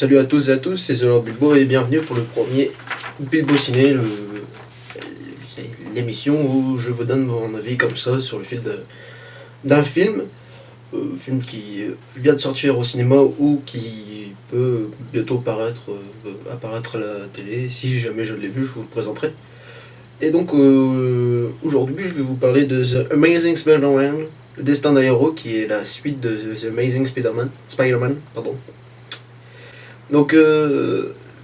Salut à tous et à tous, c'est The Lord Bilbo et bienvenue pour le premier Bilbo Ciné, c'est l'émission où je vous donne mon avis comme ça sur le fil d'un film, film qui vient de sortir au cinéma ou qui peut bientôt apparaître à la télé. Si jamais je l'ai vu, je vous le présenterai. Et donc aujourd'hui, je vais vous parler de The Amazing Spider-Man, le destin d'un héros, qui est la suite de The Amazing Spider-Man, pardon. Donc,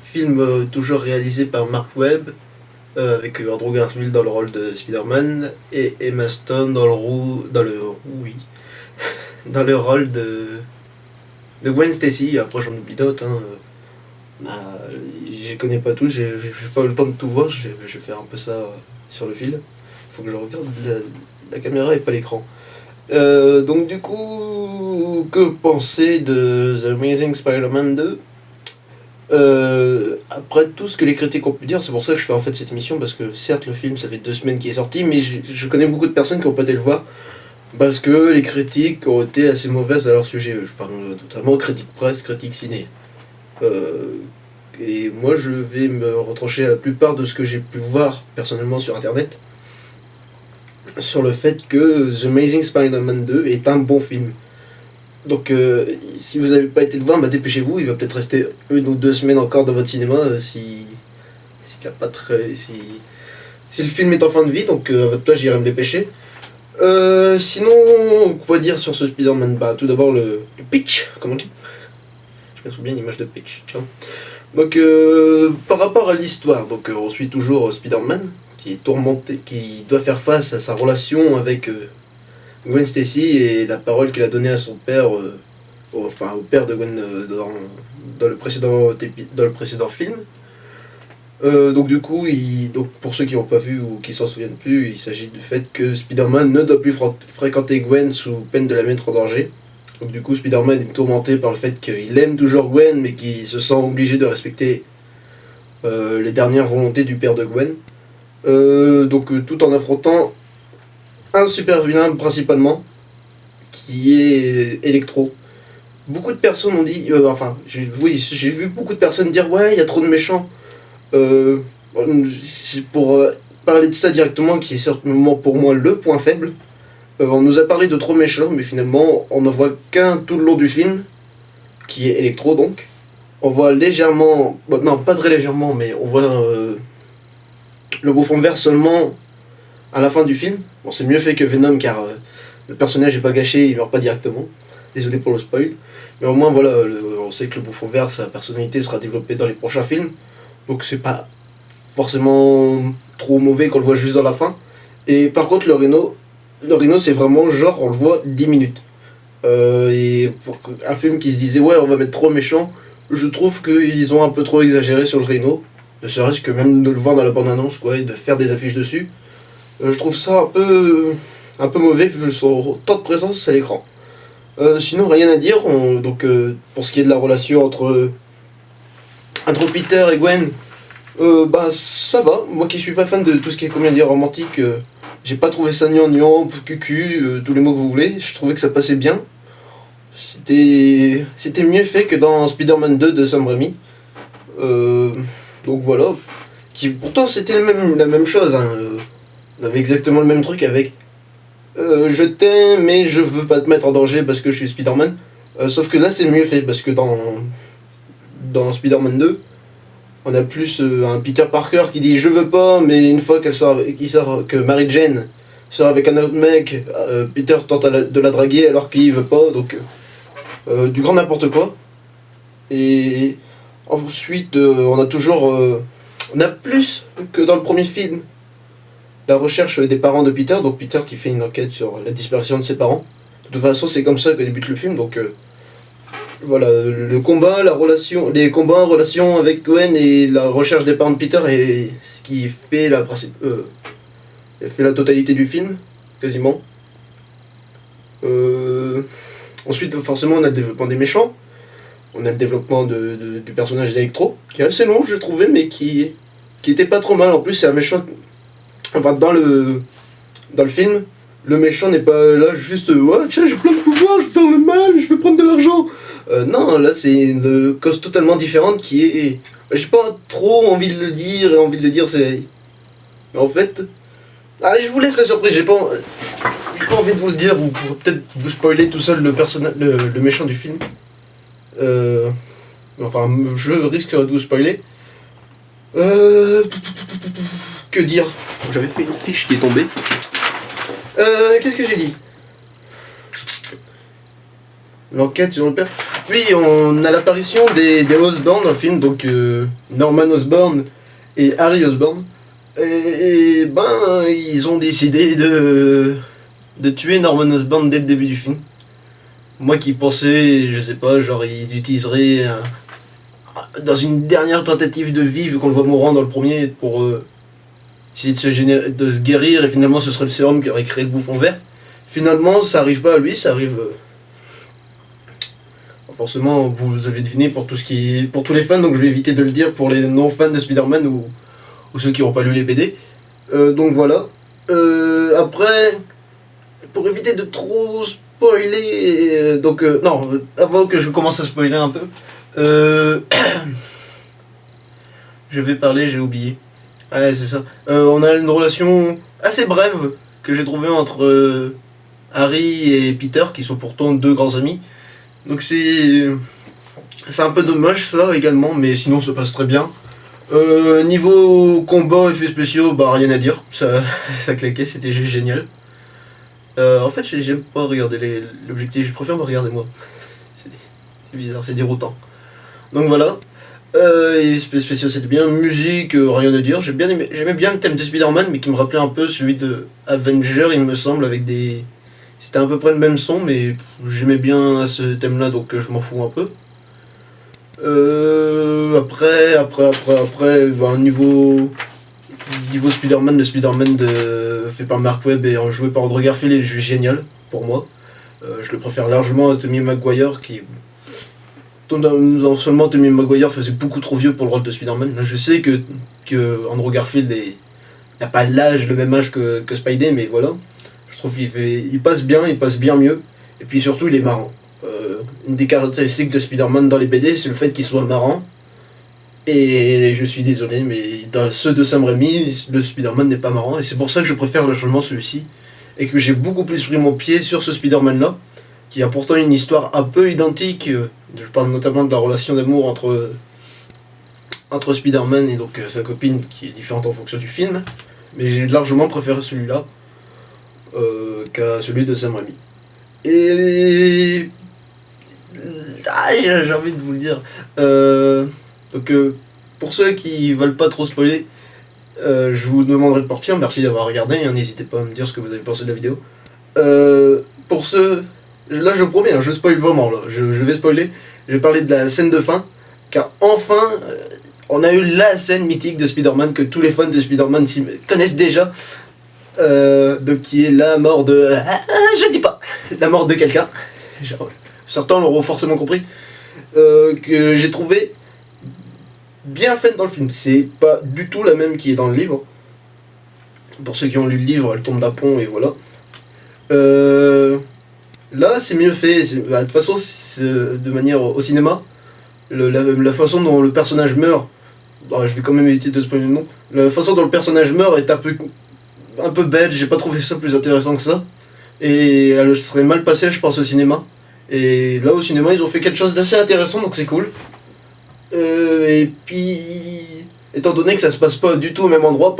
film toujours réalisé par Mark Webb, avec Andrew Garfield dans le rôle de Spider-Man et Emma Stone dans le rôle de Gwen Stacy. Après, j'en oublie d'autres. Je connais pas tous, j'ai pas eu le temps de tout voir, je vais faire un peu ça sur le fil. Faut que je regarde la caméra et pas l'écran. Donc, du coup, que penser de The Amazing Spider-Man 2 ? Après tout ce que les critiques ont pu dire, c'est pour ça que je fais en fait cette émission, parce que certes le film ça fait 2 semaines qu'il est sorti, mais je connais beaucoup de personnes qui n'ont pas été le voir parce que les critiques ont été assez mauvaises à leur sujet. Je parle notamment critiques presse, critiques ciné. Et moi je vais me retrancher à la plupart de ce que j'ai pu voir personnellement sur internet sur le fait que The Amazing Spider-Man 2 est un bon film. Donc si vous n'avez pas été le voir, dépêchez-vous, il va peut-être rester 1 ou 2 semaines encore dans votre cinéma si le film est en fin de vie, donc à votre place j'irai me dépêcher. Sinon, quoi dire sur ce Spider-Man ? Tout d'abord le pitch, comment on dit ? Je mettrai bien une image de pitch, tiens. Donc par rapport à l'histoire, donc on suit toujours Spider-Man qui est tourmenté, qui doit faire face à sa relation avec Gwen Stacy et la parole qu'il a donnée à son père, au père de Gwen dans le précédent film. Donc du coup, donc pour ceux qui n'ont pas vu ou qui s'en souviennent plus, il s'agit du fait que Spider-Man ne doit plus fréquenter Gwen sous peine de la mettre en danger. Donc du coup, Spider-Man est tourmenté par le fait qu'il aime toujours Gwen, mais qu'il se sent obligé de respecter les dernières volontés du père de Gwen. Tout en affrontant un super vilain principalement, qui est Electro. Beaucoup de personnes ont dit, j'ai vu beaucoup de personnes dire ouais, il y a trop de méchants. Pour parler de ça directement, qui est certainement pour moi le point faible, on nous a parlé de trop méchants, mais finalement on n'en voit qu'un tout le long du film, qui est Electro donc. On voit légèrement, non pas très légèrement, mais on voit le bouffon vert seulement à la fin du film. Bon, c'est mieux fait que Venom car le personnage n'est pas gâché, il meurt pas directement. Désolé pour le spoil. Mais au moins voilà, on sait que le bouffon vert, sa personnalité sera développée dans les prochains films. Donc c'est pas forcément trop mauvais qu'on le voit juste dans la fin. Et par contre le Rhino c'est vraiment genre on le voit 10 minutes. Et pour un film qui se disait ouais on va mettre trop méchant, je trouve qu'ils ont un peu trop exagéré sur le Rhino. Ne serait-ce que même de le voir dans la bande-annonce quoi, et de faire des affiches dessus. Je trouve ça un peu mauvais vu son temps de présence à l'écran. Sinon rien à dire, pour ce qui est de la relation entre Peter et Gwen, ça va. Moi qui suis pas fan de tout ce qui est comédie romantique, j'ai pas trouvé ça gnangnan, cucu, tous les mots que vous voulez, je trouvais que ça passait bien. C'était mieux fait que dans Spider-Man 2 de Sam Raimi. Donc voilà. Pourtant c'était la même chose, hein. On avait exactement le même truc avec je t'aime mais je veux pas te mettre en danger parce que je suis Spider-Man. Sauf que là c'est mieux fait parce que dans Spider-Man 2, on a plus un Peter Parker qui dit je veux pas, mais une fois que Mary Jane sort avec un autre mec, Peter tente de la draguer alors qu'il veut pas, donc du grand n'importe quoi. Et ensuite on a plus que dans le premier film la recherche des parents de Peter, donc Peter qui fait une enquête sur la disparition de ses parents. De toute façon, c'est comme ça que débute le film, donc voilà, les combats en relation avec Gwen et la recherche des parents de Peter est ce qui fait la totalité du film, quasiment. Ensuite, forcément, on a le développement des méchants, on a le développement du personnage d'Electro, qui est assez long, je trouvais, mais qui était pas trop mal. En plus, c'est un méchant. Enfin, dans le film, Le méchant n'est pas là juste ouais, tiens, j'ai plein de pouvoirs, je vais faire le mal, je vais prendre de l'argent. Non, là c'est une cause totalement différente qui est. J'ai pas trop envie de le dire, et envie de le dire c'est. Mais en fait. Ah, je vous laisse la surprise, j'ai pas envie de vous le dire, vous pourrez peut-être vous spoiler tout seul le méchant du film. Enfin, je risquerai de vous spoiler. Que dire? J'avais fait une fiche qui est tombée. Qu'est-ce que j'ai dit? L'enquête sur le père. Oui, on a l'apparition des Osborn dans le film, donc Norman Osborn et Harry Osborn. Et ben, ils ont décidé de tuer Norman Osborn dès le début du film. Moi qui pensais, je sais pas, genre il utiliserait dans une dernière tentative de vie, vu qu'on le voit mourant dans le premier, pour essayer de se guérir, et finalement ce serait le sérum qui aurait créé le bouffon vert. Finalement, ça arrive pas à lui, ça arrive. Forcément, vous avez deviné pour tous les fans, donc je vais éviter de le dire pour les non-fans de Spider-Man ou ceux qui n'ont pas lu les BD. Donc voilà. Après, pour éviter de trop spoiler, non, avant que je commence à spoiler un peu, je vais parler, j'ai oublié. Ouais, c'est ça. On a une relation assez brève que j'ai trouvée entre Harry et Peter, qui sont pourtant deux grands amis. Donc c'est un peu dommage ça également, mais sinon ça passe très bien. Niveau combat, effets spéciaux, bah rien à dire, ça claquait, c'était juste génial. En fait, j'aime pas regarder l'objectif, je préfère me regarder moi. C'est bizarre, c'est déroutant. Donc voilà. Effets spéciaux c'était bien, musique, rien à dire. J'aimais bien le thème de Spider-Man, mais qui me rappelait un peu celui de Avenger, il me semble, avec des. C'était à peu près le même son, mais j'aimais bien ce thème-là, donc je m'en fous un peu. Après, bah, niveau Spider-Man, le Spider-Man fait par Mark Webb et joué par Andrew Garfield est juste génial, pour moi. Je le préfère largement à Tobey Maguire, qui... Non seulement Tobey Maguire faisait beaucoup trop vieux pour le rôle de Spider-Man, là je sais que Andrew Garfield n'a pas le même âge que Spidey, mais voilà. Je trouve qu'il passe bien mieux, et puis surtout il est marrant. Une des caractéristiques de Spider-Man dans les BD, c'est le fait qu'il soit marrant, et je suis désolé, mais dans ceux de Sam Raimi, le Spider-Man n'est pas marrant, et c'est pour ça que je préfère largement celui-ci, et que j'ai beaucoup plus pris mon pied sur ce Spider-Man-là, qui a pourtant une histoire un peu identique. Je parle notamment de la relation d'amour entre Spider-Man et donc sa copine, qui est différente en fonction du film, mais j'ai largement préféré celui-là qu'à celui de Sam Raimi. Et j'ai envie de vous le dire. Donc pour ceux qui veulent pas trop spoiler, je vous demanderai de partir. Merci d'avoir regardé, hein, n'hésitez pas à me dire ce que vous avez pensé de la vidéo. Pour ceux... Là je promets, hein, je spoil vraiment, là. Je vais spoiler. Je vais parler de la scène de fin, car enfin on a eu la scène mythique de Spider-Man que tous les fans de Spider-Man connaissent déjà. Donc qui est la mort de... je dis pas. La mort de quelqu'un. Certains l'auront forcément compris. Que j'ai trouvé bien faite dans le film. C'est pas du tout la même qui est dans le livre. Pour ceux qui ont lu le livre, elle tombe d'un pont et voilà. Là, c'est mieux fait. De toute façon, de manière au cinéma, la façon dont le personnage meurt, je vais quand même éviter de spoiler le nom. La façon dont le personnage meurt est un peu bête. J'ai pas trouvé ça plus intéressant que ça. Et elle serait mal passée, je pense, au cinéma. Et là, au cinéma, ils ont fait quelque chose d'assez intéressant, donc c'est cool. Et puis, étant donné que ça se passe pas du tout au même endroit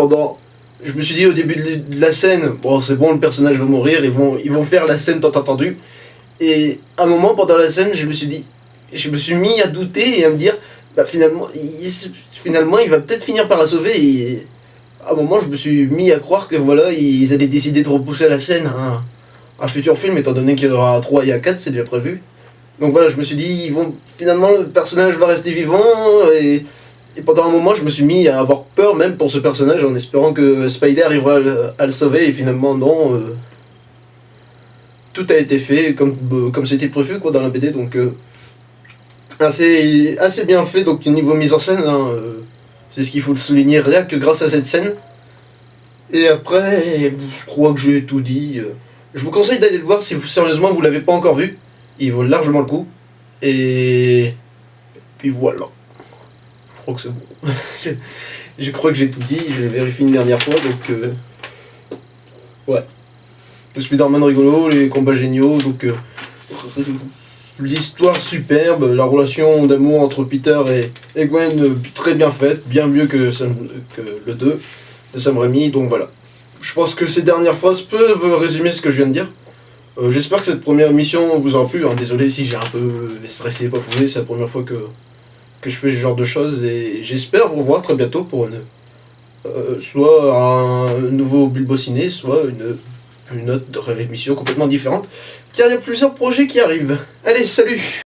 je me suis dit au début de la scène, bon c'est bon, le personnage va mourir, ils vont faire la scène tant attendue. Et à un moment pendant la scène, je me suis mis à douter et à me dire, bah finalement il va peut-être finir par la sauver. Et à un moment, je me suis mis à croire que voilà, ils allaient décider de repousser la scène à un futur film, étant donné qu'il y aura 3 et 4, c'est déjà prévu. Donc voilà, je me suis dit, finalement le personnage va rester vivant, et pendant un moment je me suis mis à avoir peur même pour ce personnage en espérant que Spider arrivera à le sauver, et finalement non, tout a été fait comme c'était prévu quoi, dans la BD, donc assez bien fait. Donc niveau mise en scène, hein, c'est ce qu'il faut le souligner, rien que grâce à cette scène. Et après, je crois que j'ai tout dit. Je vous conseille d'aller le voir si vous, sérieusement vous l'avez pas encore vu. Il vaut largement le coup. Et puis voilà. Je crois que c'est bon. Je crois que j'ai tout dit, j'ai vérifié une dernière fois, donc ouais. Le Spider-Man rigolo, les combats géniaux, donc l'histoire superbe, la relation d'amour entre Peter et Gwen très bien faite, bien mieux que le 2 de Sam Raimi, donc voilà. Je pense que ces dernières phrases peuvent résumer ce que je viens de dire. J'espère que cette première émission vous aura plu, hein. Désolé si j'ai un peu stressé et bafouillé, c'est la première fois que je fais ce genre de choses, et j'espère vous revoir très bientôt pour soit un nouveau Bilbo Ciné, soit une autre émission complètement différente, car il y a plusieurs projets qui arrivent. Allez, salut!